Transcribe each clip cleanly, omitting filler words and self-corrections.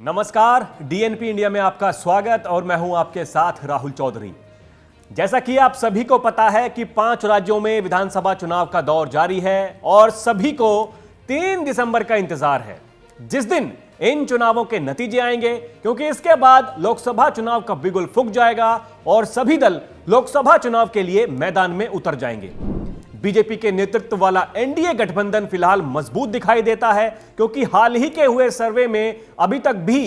नमस्कार, DNP India में आपका स्वागत और मैं हूं आपके साथ राहुल चौधरी। जैसा कि आप सभी को पता है कि 5 राज्यों में विधानसभा चुनाव का दौर जारी है और सभी को 3 दिसंबर का इंतजार है, जिस दिन इन चुनावों के नतीजे आएंगे, क्योंकि इसके बाद लोकसभा चुनाव का बिगुल फूंक जाएगा और सभी दल लोकसभा चुनाव के लिए मैदान में उतर जाएंगे। बीजेपी के नेतृत्व वाला एनडीए गठबंधन फिलहाल मजबूत दिखाई देता है, क्योंकि हाल ही के हुए सर्वे में अभी तक भी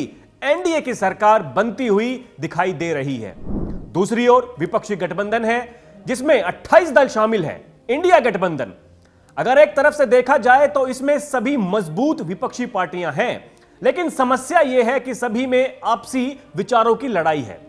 एनडीए की सरकार बनती हुई दिखाई दे रही है। दूसरी ओर विपक्षी गठबंधन है, जिसमें 28 दल शामिल हैं। इंडिया गठबंधन, अगर एक तरफ से देखा जाए तो इसमें सभी मजबूत विपक्षी पार्टियां हैं, लेकिन समस्या यह है कि सभी में आपसी विचारों की लड़ाई है।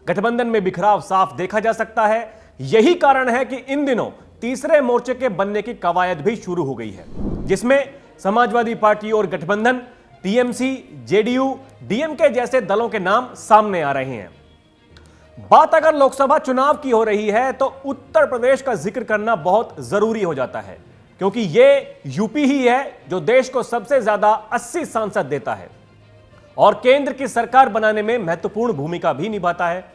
गठबंधन में बिखराव साफ देखा जा सकता है। यही कारण है कि इन दिनों तीसरे मोर्चे के बनने की कवायद भी शुरू हो गई है, जिसमें समाजवादी पार्टी और गठबंधन, टीएमसी, जेडीयू, डीएमके जैसे दलों के नाम सामने आ रहे हैं। बात अगर लोकसभा चुनाव की हो रही है तो उत्तर प्रदेश का जिक्र करना बहुत जरूरी हो जाता है, क्योंकि यह यूपी ही है जो देश को सबसे ज्यादा 80 सांसद देता है और केंद्र की सरकार बनाने में महत्वपूर्ण भूमिका भी निभाता है।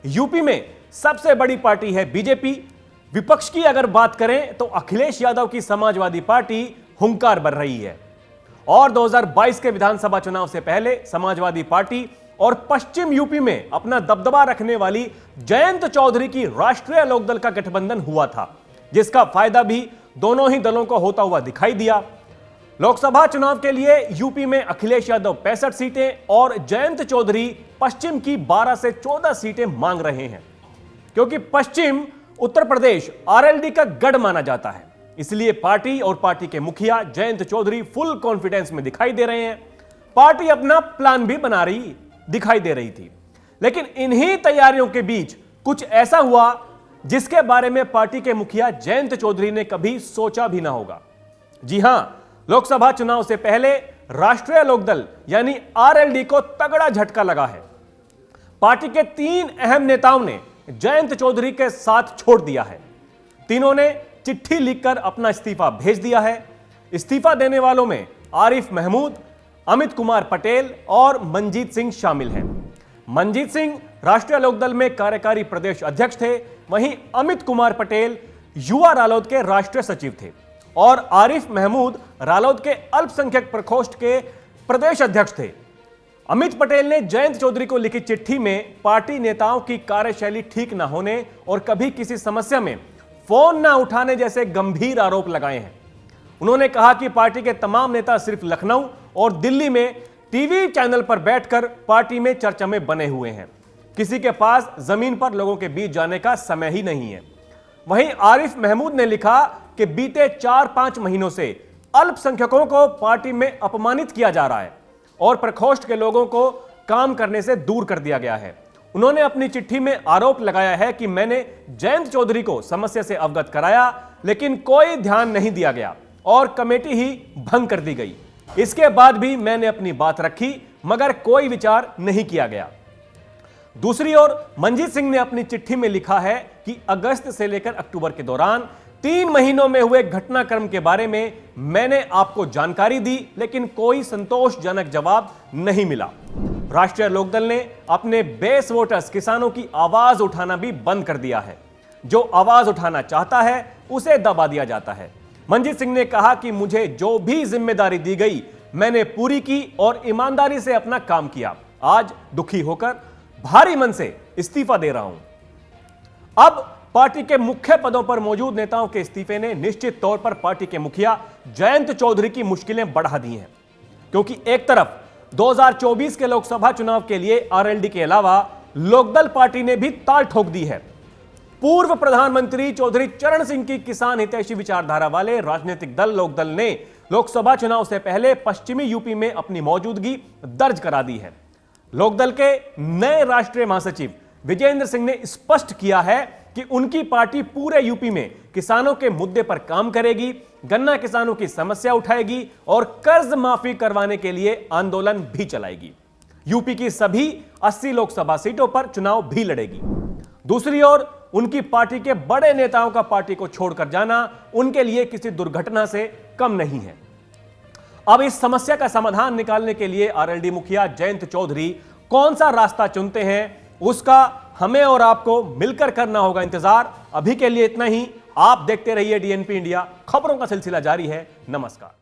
यूपी में सबसे बड़ी पार्टी है बीजेपी। विपक्ष की अगर बात करें तो अखिलेश यादव की समाजवादी पार्टी हुंकार भर रही है और 2022 के विधानसभा चुनाव से पहले समाजवादी पार्टी और पश्चिम यूपी में अपना दबदबा रखने वाली जयंत चौधरी की राष्ट्रीय लोकदल का गठबंधन हुआ था, जिसका फायदा भी दोनों ही दलों को होता हुआ दिखाई दिया। लोकसभा चुनाव के लिए यूपी में अखिलेश यादव 65 सीटें और जयंत चौधरी पश्चिम की 12 से 14 सीटें मांग रहे हैं, क्योंकि पश्चिम उत्तर प्रदेश आरएलडी का गढ़ माना जाता है। इसलिए पार्टी और पार्टी के मुखिया जयंत चौधरी फुल कॉन्फिडेंस में दिखाई दे रहे हैं। पार्टी अपना प्लान भी बना रही दिखाई दे रही थी, लेकिन इन्हीं तैयारियों के बीच कुछ ऐसा हुआ जिसके बारे में पार्टी के मुखिया जयंत चौधरी ने कभी सोचा भी ना होगा। जी हां, लोकसभा चुनाव से पहले राष्ट्रीय लोकदल यानी आरएलडी को तगड़ा झटका लगा है। पार्टी के 3 अहम नेताओं ने जयंत चौधरी के साथ छोड़ दिया है। तीनों ने चिट्ठी लिखकर अपना इस्तीफा भेज दिया है। इस्तीफा देने वालों में आरिफ महमूद, अमित कुमार पटेल और मनजीत सिंह शामिल हैं। मनजीत सिंह राष्ट्रीय लोकदल में कार्यकारी प्रदेश अध्यक्ष थे, वहीं अमित कुमार पटेल युवा रालोद के राष्ट्रीय सचिव थे और आरिफ महमूद रालोद के अल्पसंख्यक प्रकोष्ठ के प्रदेश अध्यक्ष थे। अमित पटेल ने जयंत चौधरी को लिखी चिट्ठी में पार्टी नेताओं की कार्यशैली ठीक न होने और कभी किसी समस्या में फोन न उठाने जैसे गंभीर आरोप लगाए हैं। उन्होंने कहा कि पार्टी के तमाम नेता सिर्फ लखनऊ और दिल्ली में टीवी चैनल पर बैठकर पार्टी में चर्चा में बने हुए हैं। किसी के पास जमीन पर लोगों के बीच जाने का समय ही नहीं है। वहीं आरिफ महमूद ने लिखा कि बीते 4-5 महीनों से अल्पसंख्यकों को पार्टी में अपमानित किया जा रहा है और प्रकोष्ठ के लोगों को काम करने से दूर कर दिया गया है। उन्होंने अपनी चिट्ठी में आरोप लगाया है कि मैंने जयंत चौधरी को समस्या से अवगत कराया, लेकिन कोई ध्यान नहीं दिया गया और कमेटी ही भंग कर दी गई। इसके बाद भी मैंने अपनी बात रखी, मगर कोई विचार नहीं किया गया। दूसरी ओर मनजीत सिंह ने अपनी चिट्ठी में लिखा है कि अगस्त से लेकर अक्टूबर के दौरान 3 महीनों में हुए घटनाक्रम के बारे में मैंने आपको जानकारी दी, लेकिन कोई संतोषजनक जवाब नहीं मिला। राष्ट्रीय लोकदल ने अपने बेस वोटर्स किसानों की आवाज उठाना भी बंद कर दिया है। जो आवाज उठाना चाहता है उसे दबा दिया जाता है। मनजीत सिंह ने कहा कि मुझे जो भी जिम्मेदारी दी गई मैंने पूरी की और ईमानदारी से अपना काम किया। आज दुखी होकर भारी मन से इस्तीफा दे रहा हूं। अब पार्टी के मुख्य पदों पर मौजूद नेताओं के इस्तीफे ने निश्चित तौर पर पार्टी के मुखिया जयंत चौधरी की मुश्किलें बढ़ा दी हैं, क्योंकि एक तरफ 2024 के लोकसभा चुनाव के लिए आरएलडी के अलावा लोकदल पार्टी ने भी ताल ठोक दी है। पूर्व प्रधानमंत्री चौधरी चरण सिंह की किसान हितैषी विचारधारा वाले राजनीतिक दल लोकदल ने लोकसभा चुनाव से पहले पश्चिमी यूपी में अपनी मौजूदगी दर्ज करा दी है। लोकदल के नए राष्ट्रीय महासचिव विजेंद्र सिंह ने स्पष्ट किया है कि उनकी पार्टी पूरे यूपी में किसानों के मुद्दे पर काम करेगी, गन्ना किसानों की समस्या उठाएगी और कर्ज माफी करवाने के लिए आंदोलन भी चलाएगी। यूपी की सभी 80 लोकसभा सीटों पर चुनाव भी लड़ेगी। दूसरी ओर उनकी पार्टी के बड़े नेताओं का पार्टी को छोड़कर जाना उनके लिए किसी दुर्घटना से कम नहीं है। अब इस समस्या का समाधान निकालने के लिए आरएलडी मुखिया जयंत चौधरी कौन सा रास्ता चुनते हैं, उसका हमें और आपको मिलकर करना होगा इंतजार। अभी के लिए इतना ही। आप देखते रहिए डीएनपी इंडिया। खबरों का सिलसिला जारी है। नमस्कार।